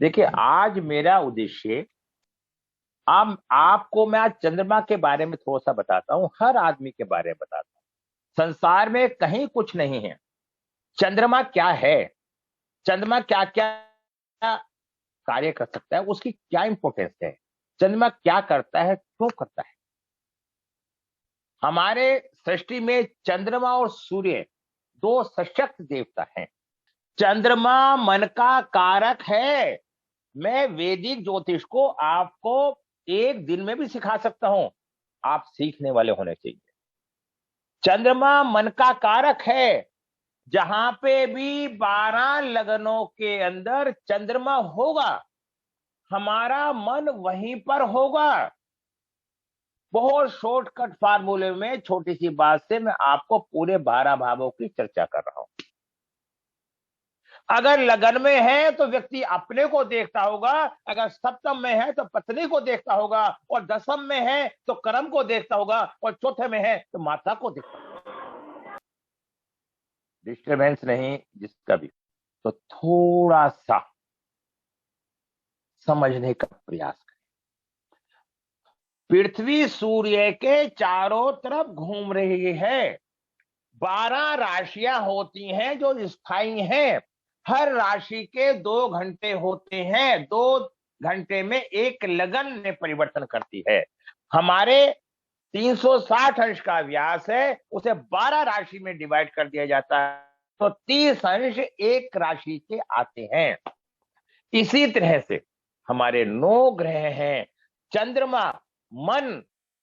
देखिए, आज मेरा उद्देश्य, अब आपको मैं आज चंद्रमा के बारे में थोड़ा सा बताता हूं, हर आदमी के बारे में बताता हूं। संसार में कहीं कुछ नहीं है। चंद्रमा क्या है, चंद्रमा क्या क्या कार्य कर सकता है, उसकी क्या इंपॉर्टेंस है, चंद्रमा क्या करता है, क्यों करता है। हमारे सृष्टि में चंद्रमा और सूर्य दो सशक्त देवता हैं। चंद्रमा मन का कारक है। मैं वैदिक ज्योतिष को आपको एक दिन में भी सिखा सकता हूं, आप सीखने वाले होने चाहिए। चंद्रमा मन का कारक है। जहां पे भी 12 लगनों के अंदर चंद्रमा होगा, हमारा मन वहीं पर होगा। बहुत शॉर्टकट फार्मूले में छोटी सी बात से मैं आपको पूरे 12 भावों की चर्चा कर रहा हूं। अगर लगन में है तो व्यक्ति अपने को देखता होगा, अगर सप्तम में है तो पत्नी को देखता होगा, और दसम में है तो कर्म को देखता होगा, और चौथे में है तो माता को देखता होगा। डिस्टर्बेंस नहीं जिसका भी, तो थोड़ा सा समझने का प्रयास करें। पृथ्वी सूर्य के चारों तरफ घूम रही है। 12 राशियां होती हैं जो स्थायी हैं। हर राशि के 2 घंटे होते हैं। 2 घंटे में एक लगन में परिवर्तन करती है। हमारे 360 अंश का व्यास है, उसे 12 राशि में डिवाइड कर दिया जाता है, तो 30 अंश एक राशि के आते हैं। इसी तरह से हमारे 9 ग्रह हैं। चंद्रमा, मन,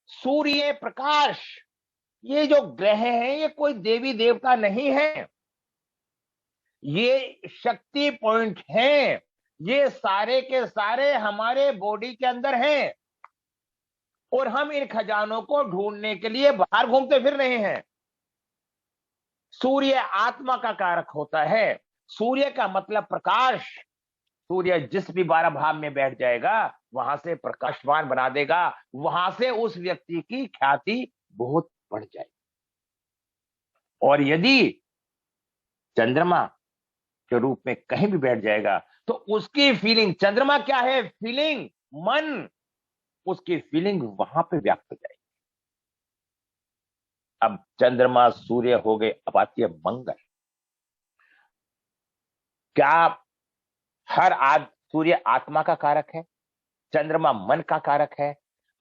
सूर्य, प्रकाश, ये जो ग्रह हैं ये कोई देवी देवता नहीं है, ये शक्ति पॉइंट हैं। ये सारे के सारे हमारे बॉडी के अंदर हैं, और हम इन खजानों को ढूंढने के लिए बाहर घूमते फिर रहे हैं। सूर्य आत्मा का कारक होता है। सूर्य का मतलब प्रकाश। सूर्य जिस भी 12 भाव में बैठ जाएगा, वहां से प्रकाशवान बना देगा, वहां से उस व्यक्ति की ख्याति बहुत बढ़ जाएगी। और यदि चंद्रमा के रूप में कहीं भी बैठ जाएगा तो उसकी फीलिंग, चंद्रमा क्या है, फीलिंग, मन, उसकी फीलिंग वहां पे व्यक्त हो जाएगी। अब चंद्रमा सूर्य हो गए, अब आती है मंगल। क्या सूर्य आत्मा का कारक है, चंद्रमा मन का कारक है,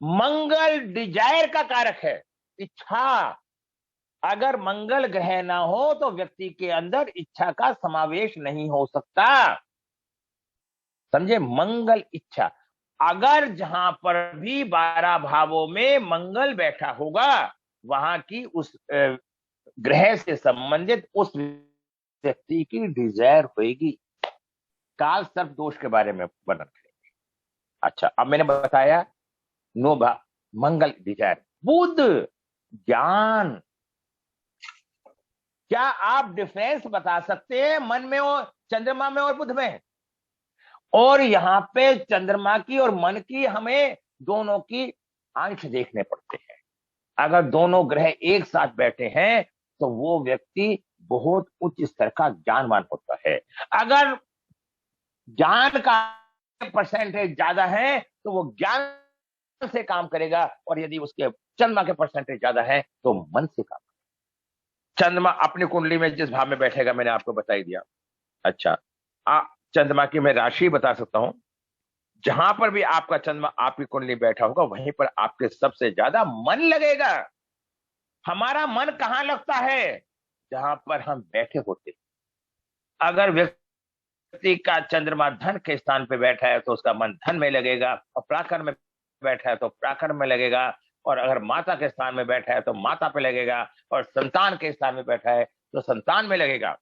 मंगल डिजायर का कारक है, इच्छा। अगर मंगल ग्रह ना हो तो व्यक्ति के अंदर इच्छा का समावेश नहीं हो सकता। समझे, मंगल इच्छा। अगर जहां पर भी 12 भावों में मंगल बैठा होगा, वहां की उस ग्रह से संबंधित उस व्यक्ति की डिजायर होगी। काल सर्प दोष के बारे में वर्णन करेंगे। अच्छा, अब मैंने बताया मंगल डिजायर, बुध ज्ञान। क्या आप डिफरेंस बता सकते हैं मन में और चंद्रमा में और बुध में? और यहां पे चंद्रमा की और मन की हमें दोनों की अंश देखने पड़ते हैं। अगर दोनों ग्रह एक साथ बैठे हैं तो वो व्यक्ति बहुत उच्च स्तर का ज्ञानवान होता है। अगर ज्ञान का परसेंटेज ज्यादा है तो वो ज्ञान से काम करेगा, और यदि उसके चंद्रमा के परसेंटेज ज्यादा है तो मन से काम। चंद्रमा अपनी कुंडली में जिस भाव में बैठेगा मैंने आपको बता ही दिया। अच्छा, चंद्रमा की मैं राशि बता सकता हूं। जहां पर भी आपका चंद्रमा आपकी कुंडली बैठा होगा, वहीं पर आपके सबसे ज्यादा मन लगेगा। हमारा मन कहां लगता है? जहां पर हम बैठे होते। अगर व्यक्ति का चंद्रमा धन के स्थान पे बैठा है तो उसका मन धन में लगेगा, और प्राकर में बैठा है तो प्राकर में लगेगा, और अगर माता के स्थान में बैठा है तो माता पे लगेगा, और संतान के स्थान में बैठा है तो संतान में लगेगा,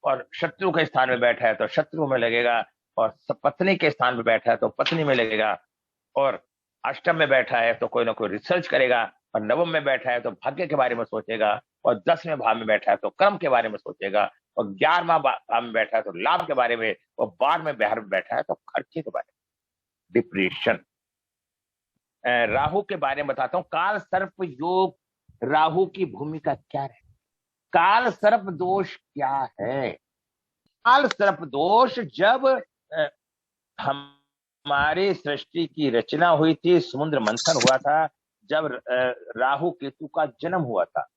और शत्रु के स्थान में बैठा है तो शत्रु में लगेगा, और पत्नी के स्थान में बैठा है तो पत्नी में लगेगा, और अष्टम में बैठा है तो कोई ना कोई रिसर्च करेगा, और नवम में बैठा है तो भाग्य के बारे में सोचेगा, और 10वें भाव में बैठा है तो कर्म के बारे में सोचेगा, और 11वां भाव में बैठा है तो लाभ के बारे में, और 12वें भाव में बैठा है तो खर्चे के बारे में, डिप्रेशन। राहु के बारे में बताता हूं। काल सर्प योग, राहु की भूमिका क्या है? काल सर्प दोष क्या है? काल सर्प दोष जब हमारी सृष्टि की रचना हुई थी, समुद्र मंथन हुआ था जब राहु केतु का जन्म हुआ था।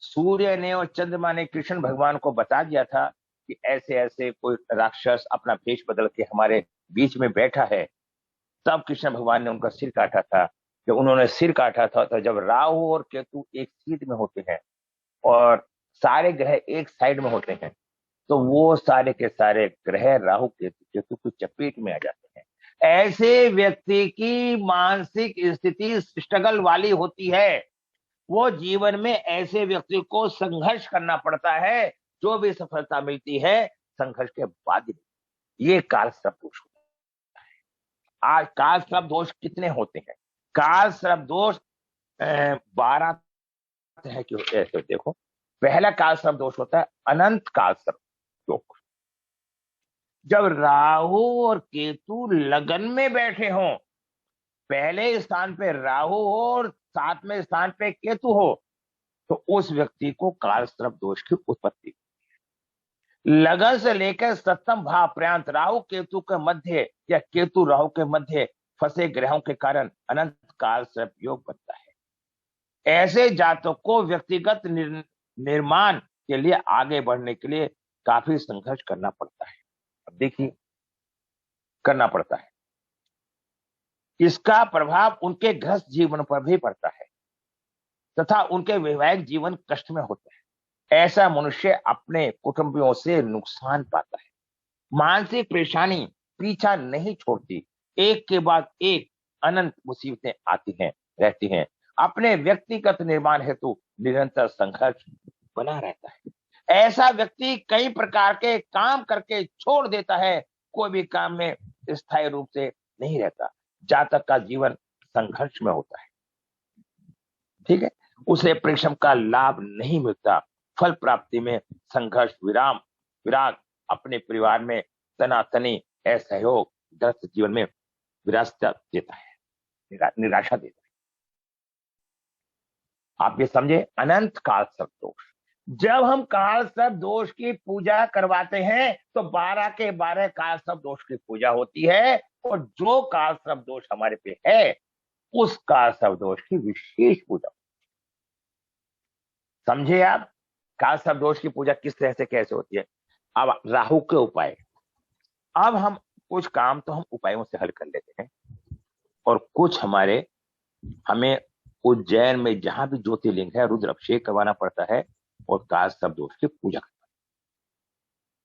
सूर्य ने और चंद्रमा ने कृष्ण भगवान को बता दिया था कि ऐसे ऐसे कोई राक्षस अपना भेष बदल के हमारे बीच में बैठा है। तब कृष्ण भगवान ने उनका सिर काटा था। जब उन्होंने सिर काटा था तो जब राहु और केतु एक सीध में होते हैं और सारे ग्रह एक साइड में होते हैं, तो वो सारे के सारे ग्रह राहु केतु केतु की चपेट में आ जाते हैं। ऐसे व्यक्ति की मानसिक स्थिति स्ट्रगल वाली होती है। वो जीवन में ऐसे व्यक्ति को संघर्ष करना पड़ता है। जो भी सफलता मिलती है संघर्ष के बाद ही। ये काल सर्प दोष होता है। आज काल सर्प दोष कितने होते हैं? काल सर्प दोष 12 है। क्यों ऐसे देखो, पहला काल सर्प दोष होता है अनंत काल सर्प दोष। जब राहु और केतु लगन में बैठे हों, पहले स्थान पे राहु हो और 7वें स्थान पे केतु हो, तो उस व्यक्ति को काल सर्प दोष की उत्पत्ति। लगन से लेकर 7वें भाव पर्यंत राहु केतु के मध्य या केतु राहु के मध्य फंसे ग्रहों के कारण अनंत काल सर्प योग बनता है। ऐसे जातक को व्यक्तिगत निर्माण के लिए आगे बढ़ने के लिए काफी संघर्ष करना पड़ता है। अब देखिए, करना पड़ता है। इसका प्रभाव उनके गृहस्थ जीवन पर भी पड़ता है तथा उनके वैवाहिक जीवन कष्ट में होता है। ऐसा मनुष्य अपने कुटुंबियों से नुकसान पाता है। मानसिक परेशानी पीछा नहीं छोड़ती, एक के बाद एक अनंत मुसीबतें आती हैं रहती हैं। अपने व्यक्तिगत निर्माण हेतु निरंतर संघर्ष बना रहता है। ऐसा व्यक्ति कई प्रकार के काम करके छोड़ देता है, कोई भी काम में स्थायी रूप से नहीं रहता। जातक का जीवन संघर्ष में होता है, ठीक है। उसे परिश्रम का लाभ नहीं मिलता। फल प्राप्ति में संघर्ष, विराग, अपने परिवार में तनातनी, असहयोग, ग्रस्त जीवन में विरासत देता है, निराशा देता है। आप ये समझे, अनंत काल सर्प दोष। जब हम काल सर्प दोष की पूजा करवाते हैं तो 12 के 12 काल सर्प दोष की पूजा होती है, और जो काल सर्प दोष हमारे पे है उस काल सर्प दोष की विशेष पूजा। समझे आप? काल सर्प दोष की पूजा किस तरह से कैसे होती है। अब राहु के उपाय। अब हम कुछ काम तो हम उपायों से हल कर लेते हैं, और कुछ हमें उज्जैन में जहां भी ज्योतिर्लिंग है रुद्र अभिषेक करवाना पड़ता है और काल सर्प दोष की पूजा करना।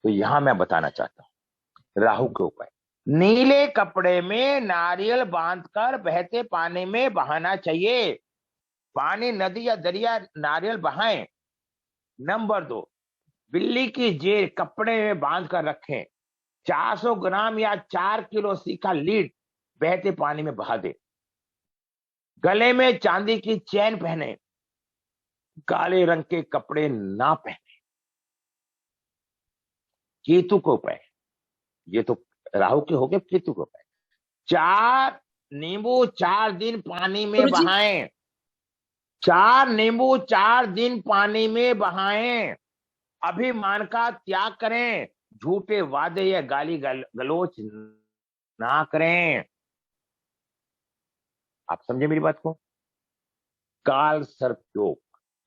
तो यहां मैं बताना चाहता हूं राहु के उपाय। नीले कपड़े में नारियल बांधकर बहते पानी में बहाना चाहिए। पानी, नदी या दरिया, नारियल बहाएं। नंबर 2, बिल्ली की जेर कपड़े में बांध कर रखें। 400 ग्राम या 4 किलो सीका लीड बहते पानी में बहा दे। गले में चांदी की चैन पहने। काले रंग के कपड़े ना पहने। केतु को उपाय, ये तो राहु के हो गए, केतु को उपाय। 4 नींबू 4 दिन पानी में बहाएं। 4 नींबू 4 दिन पानी में बहाएं। अभिमान का त्याग करें। झूठे वादे या गाली गलोच ना करें। आप समझे मेरी बात को? काल सर्प योग।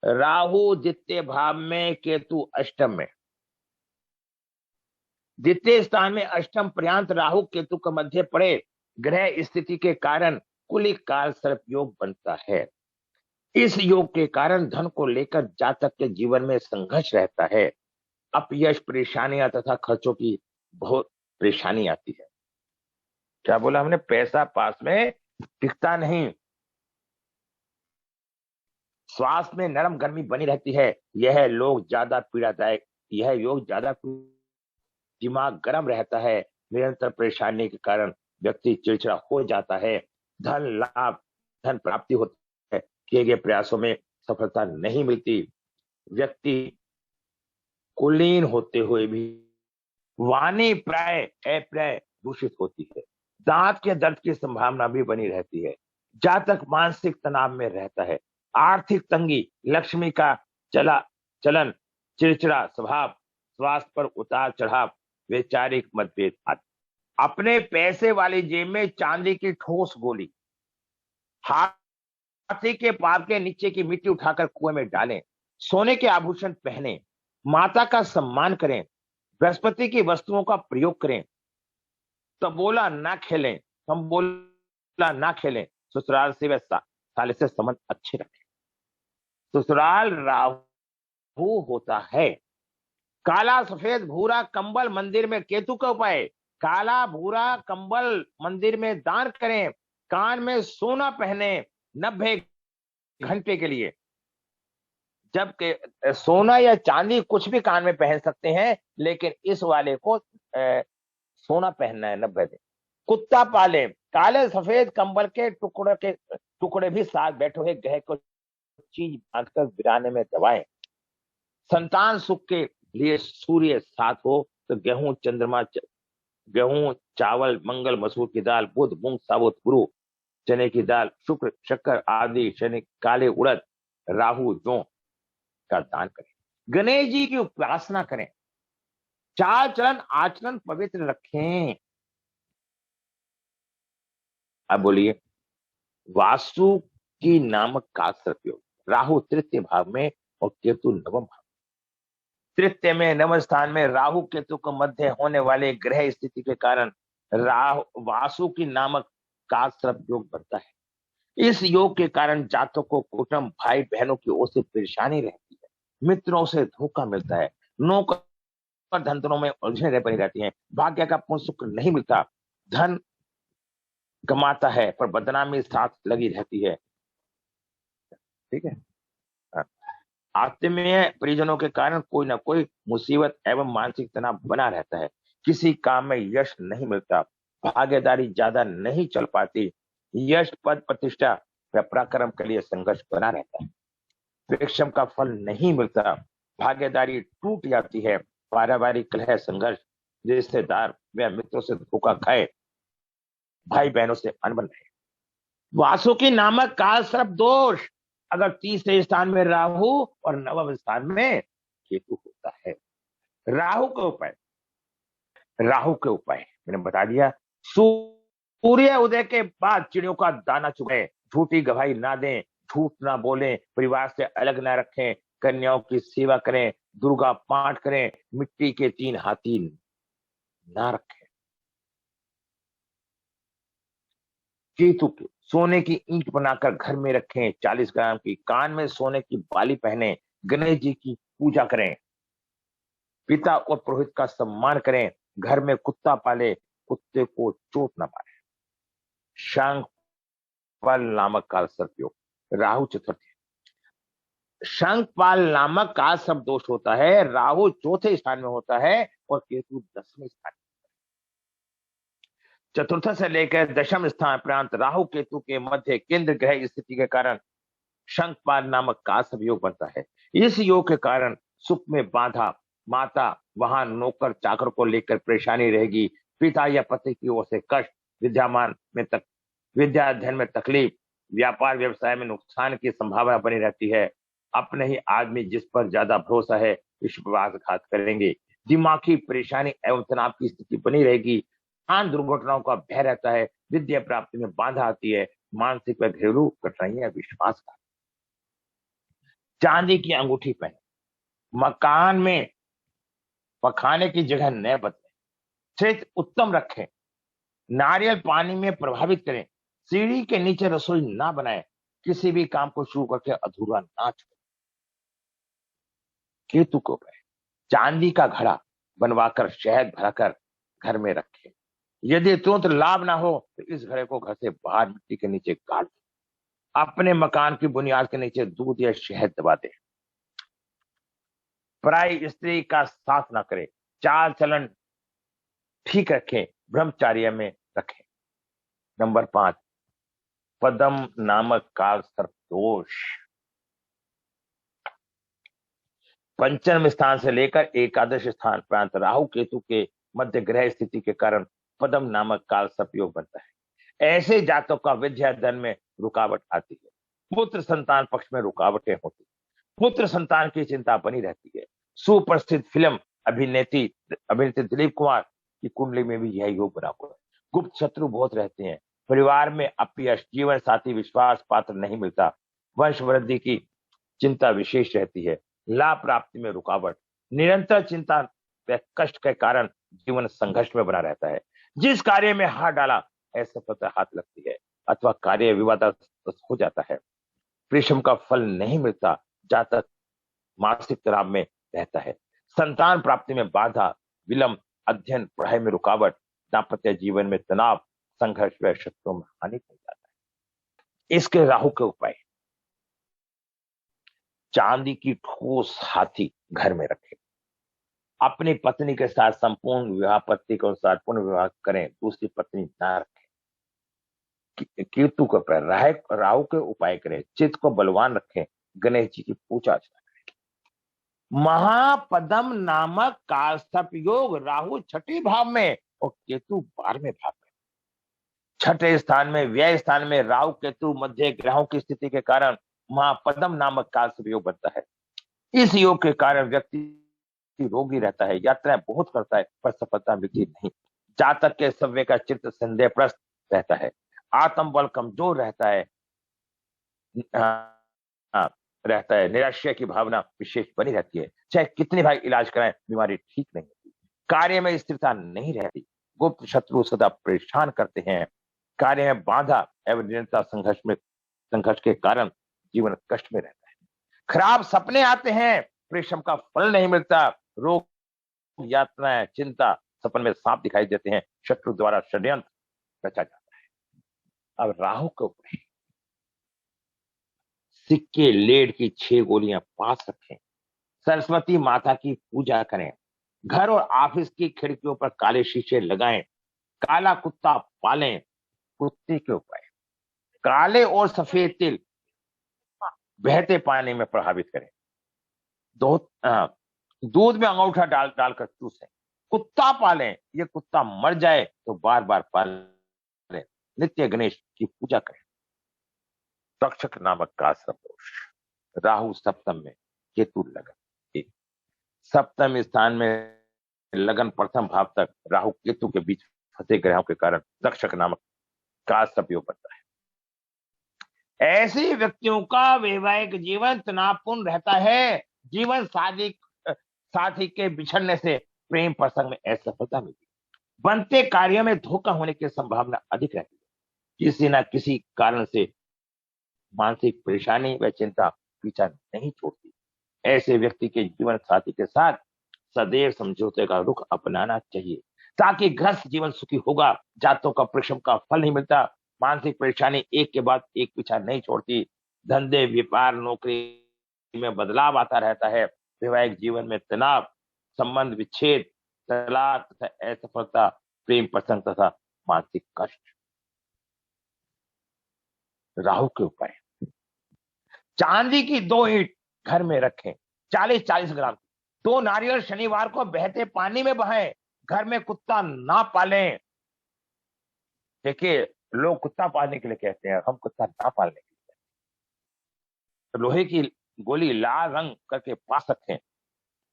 राहु द्वितीय भाव में, केतु अष्टम में। द्वितीय स्थान में अष्टम पर्यंत राहु केतु के मध्य पड़े ग्रह स्थिति के कारण कुल काल सर्प योग बनता है। इस योग के कारण धन को लेकर जातक के जीवन में संघर्ष रहता है। अपयश, परेशानियां तथा खर्चों की बहुत परेशानी आती है। क्या बोला हमने? पैसा पास में टिकता नहीं। स्वास्थ्य में नरम गर्मी बनी रहती है। यह योग ज्यादा पीड़ादायक, दिमाग गर्म रहता है। निरंतर परेशानी के कारण व्यक्ति चिड़चिड़ा हो जाता है। धन लाभ, धन प्राप्ति होती है, किए गए प्रयासों में सफलता नहीं मिलती। व्यक्ति कुलीन होते हुए भी वाणी प्राय अप्राय दूषित होती है। दांत के दर्द की संभावना भी बनी रहती है। जातक मानसिक तनाव में रहता है। आर्थिक तंगी, लक्ष्मी का चलन, चिड़चिड़ा स्वभाव, स्वास्थ्य पर उतार चढ़ाव, वैचारिक मतभेद आदि। अपने पैसे वाली जेब में चांदी की ठोस गोली, हाथी के पाप के नीचे की मिट्टी उठाकर कुएं में डालें, सोने के आभूषण पहने, माता का सम्मान करें, बृहस्पति की वस्तुओं का प्रयोग करें, तबोला ना खेलें, तंबोला ना खेलें, ससुराल से व साले से संबंध अच्छे रखें। ससुराल राहु होता है। काला सफेद भूरा कंबल मंदिर में केतु का उपाय, काला भूरा कंबल मंदिर में दान करें, कान में सोना पहने 90 घंटे के लिए। जबकि सोना या चांदी कुछ भी कान में पहन सकते हैं, लेकिन इस वाले को सोना पहनना है 90 दिन। कुत्ता पाले, काले सफेद कंबल के टुकड़े भी साथ बैठे हुए गहे को चीज बांधकर वीराने में दबाएं। संतान सुख के लिए सूर्य साथ हो तो गेहूं चंद्रमा गेहूं चावल मंगल मसूर की दाल बुध मूंग साबुत गुरु चने की दाल शुक्र शक्कर आदि शनि काले उड़द राहु जौ का दान करें। गणेश जी की उपासना करें। चाल चलन आचरण पवित्र रखें। अब बोलिए, वास्तु की नामक का प्रयोग, राहु तृतीय भाव में और केतु नवम भाव। तृतीय में नवम स्थान में राहु केतु को मध्य होने वाले ग्रह स्थिति के कारण राहु वासु की नामक का योग बनता है। इस योग के कारण जातकों को कुटुंब भाई बहनों की ओर से परेशानी रहती है, मित्रों से धोखा मिलता है, नौकर धंधों में उलझने बनी रहती हैं, भाग्य का पूर्ण सुख नहीं मिलता, धन कमाता है पर बदनामी साथ लगी रहती है। ठीक है। आत्मीय परिजनों के कारण कोई ना कोई मुसीबत एवं मानसिक तनाव बना रहता है, किसी काम में यश नहीं मिलता, भागीदारी ज्यादा नहीं चल पाती, यश पद प्रतिष्ठा व पराक्रम के लिए संघर्ष बना रहता है, परिश्रम का फल नहीं मिलता, भागीदारी टूट जाती है, पारिवारिक कलह संघर्ष, रिश्तेदार व मित्रों से धोखा खाए, भाई बहनों से अनबन रहे। वासुकी नामक काल सर्प दोष अगर तीसरे स्थान में राहु और नवम स्थान में केतु होता है। राहु के उपाय, राहु के उपाय मैंने बता दिया। सूर्य उदय के बाद चिड़ियों का दाना चुगाएं, झूठी गवाही ना दें, झूठ ना बोलें, परिवार से अलग ना रखें, कन्याओं की सेवा करें, दुर्गा पाठ करें, मिट्टी के 3 हाथी ना रखें। केतु के सोने की ईंट बनाकर घर में रखें 40 ग्राम की, कान में सोने की बाली पहने, गणेश जी की पूजा करें, पिता और पुरोहित का सम्मान करें, घर में कुत्ता पाले, कुत्ते को चोट न मारे। शंखपाल नामक काल सर्पयोग, राहु चतुर्थी। शंखपाल नामक काल सर्प दोष होता है, राहु चौथे स्थान में होता है और केतु 10वें स्थान में। चतुर्थ से लेकर दशम स्थान प्रांत राहु केतु के मध्य केंद्र ग्रह स्थिति के कारण शंखपाल नामक का योग बनता है। इस योग के कारण सुख में बाधा, माता वहां नौकर चाकर को लेकर परेशानी रहेगी, पिता या पति की ओर से कष्ट, विद्या अध्ययन में तकलीफ, व्यापार व्यवसाय में नुकसान की संभावना बनी रहती है। अपने ही आदमी जिस पर ज्यादा भरोसा है विश्वासघात करेंगे, दिमागी परेशानी एवं तनाव की स्थिति बनी रहेगी, आन दुर्घटनाओं का भय रहता है, विद्या प्राप्ति में बाधा आती है, मानसिक व घरेलू कठिनाइयां, विश्वासघात। चांदी की अंगूठी पहने, मकान में पखाने की जगह न बदलें, क्षेत्र उत्तम रखें, नारियल पानी में प्रभावित करें, सीढ़ी के नीचे रसोई ना बनाएं, किसी भी काम को शुरू करके अधूरा ना छोड़ें। केतु को उपाय, चांदी का घड़ा बनवाकर शहद भराकर घर में रखें। यदि तुरंत लाभ ना हो तो इस घड़े को घर से बाहर मिट्टी के नीचे गाड़ दें। अपने मकान की बुनियाद के नीचे दूध या शहद दबा दें। पराई स्त्री का साथ ना करें, चाल चलन ठीक रखें, ब्रह्मचार्य में रखें। नंबर 5, पद्म नामक काल सर्प दोष। पंचम स्थान से लेकर एकादश स्थान प्रांत राहु केतु के मध्य ग्रह स्थिति के कारण पद्म नामक काल सर्प योग बनता है। ऐसे जातकों का विद्या धन में रुकावट आती है, पुत्र संतान पक्ष में रुकावटें होती है, पुत्र संतान की चिंता बनी रहती है। सुप्रसिद्ध फिल्म अभिनेत्री दिलीप कुमार की कुंडली में भी यह योग बना हुआ है। गुप्त शत्रु बहुत रहते हैं, परिवार में अपयश, जीवन साथी विश्वास पात्र नहीं मिलता, वंश वृद्धि की चिंता विशेष रहती है, लाभ प्राप्ति में रुकावट, निरंतर चिंता व कष्ट के कारण जीवन संघर्ष में बना रहता है। जिस कार्य में हाथ डाला असफलता हाथ लगती है अथवा कार्य विवादास्पद हो जाता है। परिश्रम का फल नहीं मिलता, जातक मानसिक तनाव में रहता है। संतान प्राप्ति में बाधा, विलंब, अध्ययन पढ़ाई में रुकावट, दाम्पत्य जीवन में तनाव, संघर्ष व शत्रुओं में हानि हो जाता है। इसके राहु के उपाय, चांदी की ठोस हाथी घर में रखें, अपनी पत्नी के साथ संपूर्ण विवाह पत्नी के अनुसार पुनः विवाह करें, दूसरी पत्नी ना रखें। केतु के ऊपर राहु के उपाय करें, चित्त को बलवान रखें, गणेश जी की पूजा अर्चना करें। महापदम नामक कालसर्प योग, राहु छठे भाव में और केतु 12वें भाव में। छठे स्थान में, व्यय स्थान में राहु केतु मध्य ग्रहों की स्थिति के कारण महापदम नामक कालसर्प योग बनता है। इस योग के कारण व्यक्ति रोगी रहता है, यात्राएं बहुत करता है पर सफलता मिलती नहीं। जातक के सव्य का चित्त संदेहग्रस्त रहता है, आत्मबल कमजोर रहता है, निराशा की भावना विशेष बनी रहती है। चाहे कितने भाई इलाज कराएं, बीमारी ठीक नहीं होती। कार्य में स्थिरता नहीं रहती, गुप्त शत्रु सदा परेशान करते हैं। कार्य में बाधा एवं निरंतर संघर्ष के कारण जीवन कष्ट में रहता है। खराब सपने आते हैं, परिश्रम का फल नहीं मिलता, रोग, यातनाएं, चिंता, सपन में सांप दिखाई देते हैं, शत्रु द्वारा षड्यंत्र रचा जाता है। अब राहु के ऊपर सिक्के लेड की 6 गोलियां पास रखें, सरस्वती माता की पूजा करें, घर और ऑफिस की खिड़कियों पर काले शीशे लगाएं, काला कुत्ता पालें। कुत्ते के उपाय, काले और सफेद तिल बहते पानी में प्रभावित करें, दूध में अंगूठा डालकर चूसें। कुत्ता पालें, ये कुत्ता मर जाए तो बार बार पालें। नित्य गणेश की पूजा करें। तक्षक नामक का दोष, राहु सप्तम में, केतु लगन। सप्तम स्थान में लगन प्रथम भाव तक राहु केतु के बीच फंसे ग्रहों के कारण तक्षक नामक का योग बनता है। ऐसे व्यक्तियों का वैवाहिक जीवन तनावपूर्ण रहता है। जीवन साथी के बिछड़ने से प्रेम प्रसंग में असफलता मिलती है। बनते कार्यों में धोखा होने की संभावना अधिक रहती है। किसी न किसी कारण से मानसिक परेशानी व चिंता पीछा नहीं छोड़ती। ऐसे व्यक्ति के जीवन साथी के साथ सदैव समझौते का रुख अपनाना चाहिए, ताकि गृहस्थ जीवन सुखी होगा। जातों का परिश्रम का फल नहीं मिलता, मानसिक परेशानी एक के बाद एक पीछा नहीं छोड़ती। धंधे, व्यापार, नौकरी में बदलाव आता रहता है। वैवाहिक जीवन में तनाव, संबंध विच्छेद, तलाक तथा असफलता, प्रेम प्रसंग तथा मानसिक कष्ट। राहु के उपाय, चांदी की 2 ईंट घर में रखें, 40-40 ग्राम। 2 नारियल शनिवार को बहते पानी में बहाएं। घर में कुत्ता ना पालें। देखिए, लोग कुत्ता पालने के लिए कहते हैं, हम कुत्ता ना पालने के लिए कहते हैं। तो लोहे की गोली लाल रंग करके पास रखें।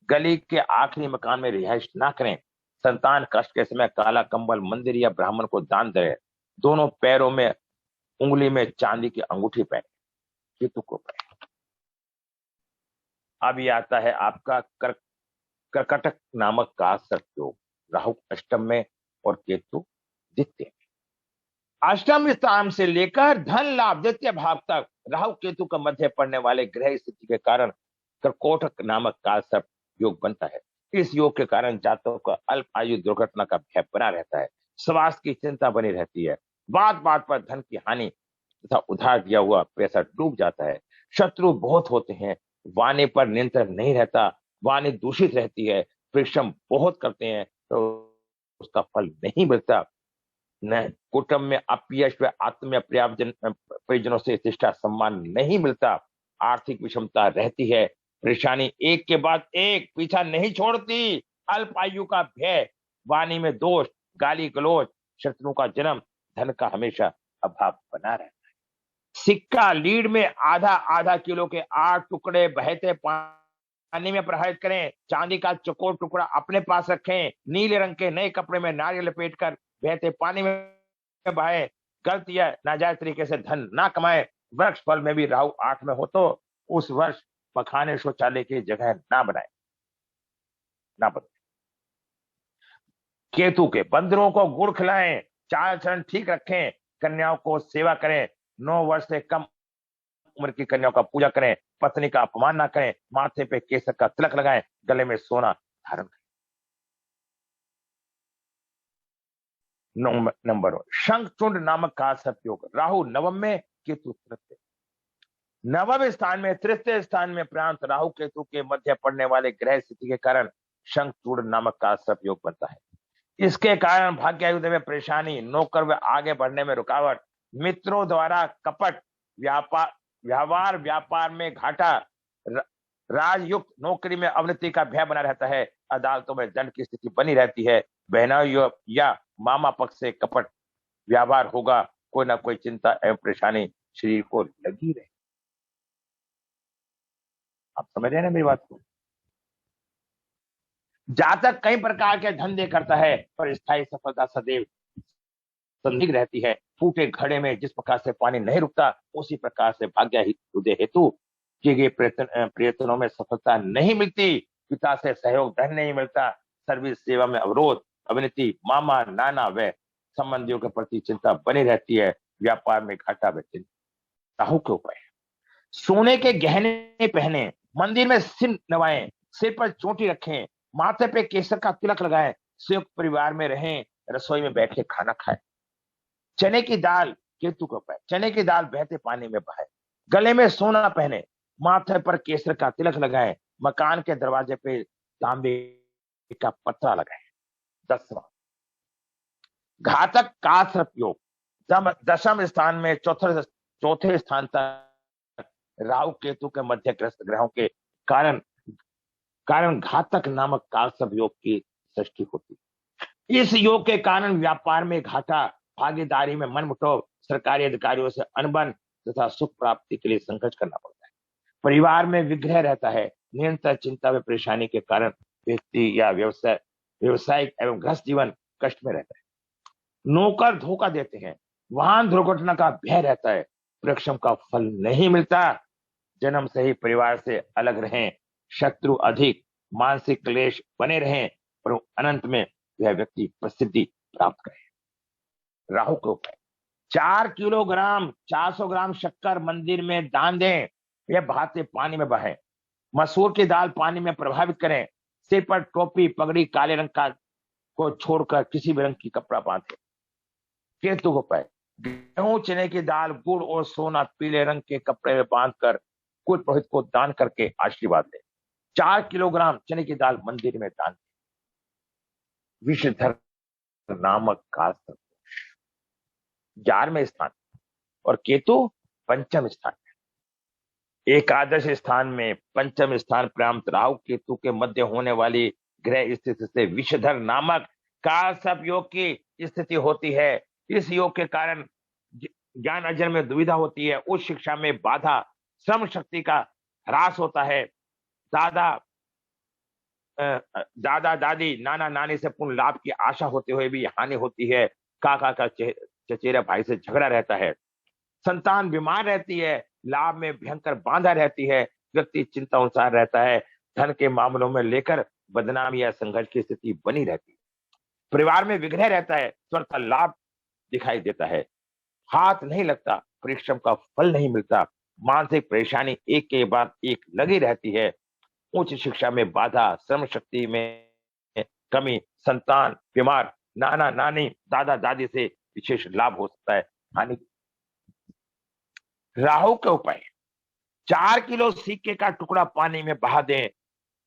गली के आखिरी मकान में रिहाइश ना करें। संतान कष्ट के समय काला कंबल मंदिर या ब्राह्मण को दान दें। दोनों पैरों में उंगली में चांदी की अंगूठी पहने। केतु को पहने। अब ये आता है आपका कर्कटक नामक का योग, राहु अष्टम में और केतु द्वितीय में। अष्टम स्थान से लेकर धन लाभ द्वितीय भाव तक राहु केतु का मध्य पड़ने वाले ग्रह स्थिति के कारण कर्कोटक नामक काल योग बनता है। इस योग के कारण जातकों का अल्प आयु दुर्घटना का भय बना रहता है। स्वास्थ्य की चिंता बनी रहती है। बात बात पर धन की हानि तथा उधार दिया हुआ पैसा डूब जाता है। शत्रु बहुत होते हैं। वाणी पर नियंत्रण नहीं रहता, वाणी दूषित रहती है। परिश्रम बहुत करते हैं तो उसका फल नहीं मिलता। न कुटुंब में अपयश व आत्म परिजनों से शिष्टा सम्मान नहीं मिलता। आर्थिक विषमता रहती है। परेशानी एक के बाद एक पीछा नहीं छोड़ती। अल्प आयु का भय, वाणी में दोष, गाली गलौज, शत्रुओं का जन्म, धन का हमेशा अभाव बना रहता है। सिक्का लीड में आधा किलो के 8 टुकड़े बहते पानी में प्रवाहित करें। चांदी का चौकोर टुकड़ा अपने पास रखें। नीले रंग के नए कपड़े में नारियल लपेट कर बहते पानी में बहाए। गलत या नाजायज तरीके से धन ना कमाए। वृक्ष फल में भी राहु 8 में हो तो उस वर्ष पखाने शौचालय की जगह ना बनाए, ना बनाए। केतु के बंदरों को गुड़ खिलाएं, चाल चलन ठीक रखें, कन्याओं को सेवा करें, 9 वर्ष से कम उम्र की कन्याओं का पूजा करें, पत्नी का अपमान ना करें, माथे पे केसर का तिलक लगाएं, गले में सोना धारण करें। नंबर 1 शंखचूड नामक का सतयोग। राहु नवम में, केतु तृतीय। नवम स्थान में, तृतीय स्थान में प्रांत राहु केतु के मध्य पड़ने वाले ग्रह स्थिति के कारण शंखचूड नामक का सतयोग बनता है। इसके कारण भाग्यायुद्ध में परेशानी, नौकर व आगे बढ़ने में रुकावट, मित्रों द्वारा कपट, व्यापार में घाटा, राजयुक्त नौकरी में अवनति का भय बना रहता है, अदालतों में दंड की स्थिति बनी रहती है, बहनों या मामा पक्ष से कपट व्यवहार होगा, कोई ना कोई चिंता एवं परेशानी शरीर को लगी रहे। आप समझ रहे हैं ना मेरी बात को? जातक कई प्रकार के धंधे करता है पर स्थायी सफलता सदैव संदिग्ध रहती है। फूटे घड़े में जिस प्रकार से पानी नहीं रुकता, उसी प्रकार से भाग्यायुद्ध हेतु किए गए प्रयत्नों में सफलता नहीं मिलती। पिता से सहयोग धन नहीं मिलता, सर्विस सेवा में अवरोध, अवनति, मामा नाना व संबंधियों के प्रति चिंता बनी रहती है, व्यापार में घाटा व चिंता। राहु के उपाय, सोने के गहने पहने, मंदिर में सिर नवाएं, सिर पर चोटी रखें, माथे पे केसर का तिलक लगाएं, संयुक्त परिवार में रहें, रसोई में बैठ के खाना खाएं। चने की दाल, केतु का उपाय, चने की दाल बहते पानी में बहाए, गले में सोना पहने, माथे पर केसर का तिलक लगाएं, मकान के दरवाजे पे तांबे का पत्रा लगाएं। 10वां घातक का सर्पयोग। दशम स्थान में चौथे स्थान तक राहु केतु के मध्यग्रस्त ग्रहों के कारण घातक नामक काल सर्पयोग की सृष्टि होती है। इस योग के कारण व्यापार में घाटा, भागीदारी में मनमुटाव, सरकारी अधिकारियों से अनबन तथा सुख प्राप्ति के लिए संघर्ष करना पड़ता है। परिवार में विग्रह रहता है, निरंतर चिंता व परेशानी के कारण व्यक्ति या व्यवसायिक एवं गृहस्थ जीवन कष्ट में रहता है। नौकर धोखा देते हैं, वाहन दुर्घटना का भय रहता है, परिश्रम का फल नहीं मिलता, जन्म से ही परिवार से अलग रहें, शत्रु अधिक, मानसिक क्लेश बने रहें, पर अनंत में यह व्यक्ति प्रसिद्धि प्राप्त करे। राहु के उपाय, 4 किलोग्राम 400 ग्राम शक्कर मंदिर में दान दें, यह बहाते पानी में बहे। मसूर की दाल पानी में प्रभावित करें, सिर पर टोपी पगड़ी काले रंग का को छोड़कर किसी भी रंग की कपड़ा बांधे। केतु के उपाय, गेहूं चने की दाल गुड़ और सोना पीले रंग के कपड़े में बांधकर कुल पुरोहित को दान करके आशीर्वाद दे। 4 किलोग्राम चने की दाल मंदिर में दान दे। विषधर नामक का 11वें स्थान और केतु 5वें स्थान। एकादश स्थान में 5वें स्थान प्राप्त राहु केतु के मध्य होने वाली ग्रह स्थिति से विषधर नामक काल सर्प योग की स्थिति होती है। इस योग के कारण ज्ञान अर्जन में दुविधा होती है, उच्च शिक्षा में बाधा, श्रम शक्ति का ह्रास होता है, दादा दादी नाना नानी से पूर्ण लाभ की आशा होते हुए भी हानि होती है, काका का चचेरा भाई से झगड़ा रहता है, संतान बीमार रहती है, लाभ में भयंकर बाधा रहती है, व्यक्ति चिंता अनुसार रहता है, धन के मामलों में लेकर बदनामी या संघर्ष की स्थिति बनी रहती है, परिवार में विग्रह रहता है, स्वतः लाभ दिखाई देता है, हाथ नहीं लगता, परिश्रम का फल नहीं मिलता, मानसिक परेशानी एक के बाद एक लगी रहती है, उच्च शिक्षा में बाधा, श्रम शक्ति में कमी, संतान बीमार, नाना नानी दादा दादी से विशेष लाभ हो सकता है, हानि। राहु के उपाय, 4 किलो सिक्के का टुकड़ा पानी में बहा दें,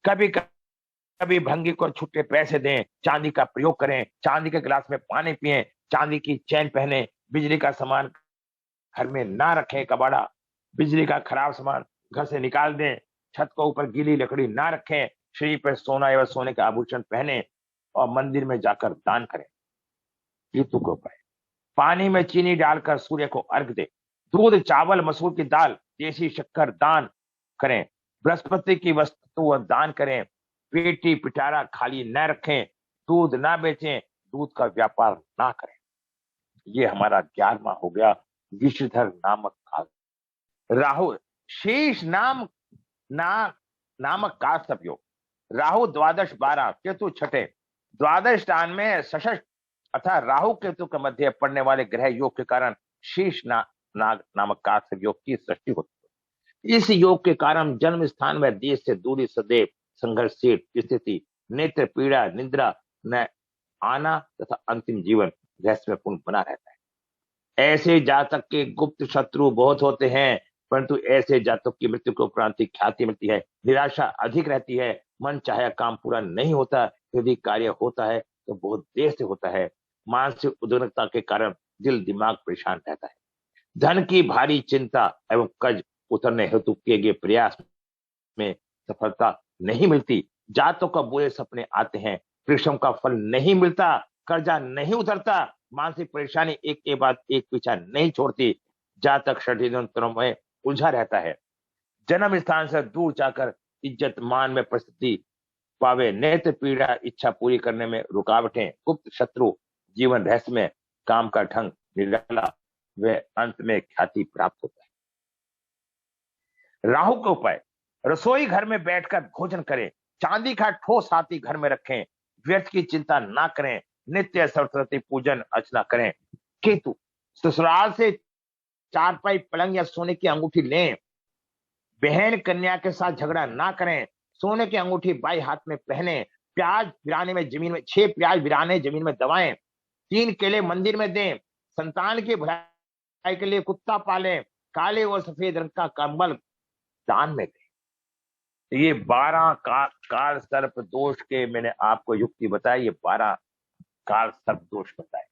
कभी कभी भंगी को छुट्टे पैसे दें, चांदी का प्रयोग करें, चांदी के गिलास में पानी पिएं, चांदी की चैन पहने, बिजली का सामान घर में ना रखें, कबाड़ा, बिजली का खराब सामान घर से निकाल दें, छत को ऊपर गीली लकड़ी ना रखें, शरीर पर सोना एवं सोने का आभूषण पहने और मंदिर में जाकर दान करें। केतु के उपाय, पानी में चीनी डालकर सूर्य को अर्घ दे, दूध चावल मसूर की दाल देसी शक्कर दान करें, बृहस्पति की वस्तु दान करें, पेटी पिटारा खाली न रखें, दूध ना बेचें, दूध का व्यापार ना करें। ये हमारा 11वां हो गया विषधर नामक काल। राहु शेष नामक काल सब योग। राहु द्वादश 12, केतु छठे। द्वादश स्थान में सशक्त अर्थात राहु केतु के मध्य पड़ने वाले ग्रह योग के कारण शीश नामक काल सब योग की सृष्टि होती है। इस योग के कारण जन्म स्थान में देश से दूरी, सदैव संघर्षशील स्थिति, नेत्र पीड़ा, निद्रा न आना तथा अंतिम जीवन रहस्यपूर्ण बना रहता है। ऐसे जातक के गुप्त शत्रु बहुत होते हैं, परंतु ऐसे जातक की मृत्यु को उपरांत ख्याति मिलती है। निराशा अधिक रहती है, मन चाहे काम पूरा नहीं होता, यदि कार्य होता है तो बहुत देर से होता है। मानसिक उद्विग्नता के कारण दिल दिमाग परेशान रहता है। धन की भारी चिंता एवं कर्ज उतरने हेतु किए गए प्रयास में सफलता नहीं मिलती। जातकों का बुरे सपने आते हैं, परिश्रम का फल नहीं मिलता, कर्जा नहीं उतरता, मानसिक परेशानी एक के बाद एक पीछा नहीं छोड़ती। जातक षड्यंत्रों में उलझा रहता है। जन्म स्थान से दूर जाकर इज्जत मान में परिस्थिति पावे, नेत्र पीड़ा, इच्छा पूरी करने में रुकावटें, गुप्त शत्रु, जीवन रहस्य में काम का ढंग निराला, वे अंत में ख्याति प्राप्त होता है। राहु का उपाय, रसोई घर में बैठकर भोजन करें, चांदी का ठोस हाथी घर में रखें, व्यर्थ की चिंता ना करें, नित्य सरस्वती पूजन अर्चना करें। केतु, ससुराल से चारपाई, पलंग या सोने की अंगूठी लें। बहन कन्या के साथ झगड़ा ना करें, सोने की अंगूठी बाई हाथ में पहने। प्याज गिराने में जमीन में 6 प्याज गिराने जमीन में दबाएं। 3 केले मंदिर में दें। संतान की भलाई के लिए कुत्ता पालें। काले और सफेद रंग का कंबल दान में दें। ये 12 काल सर्प दोष के मैंने आपको युक्ति बताई, ये 12 काल सर्प दोष बताए।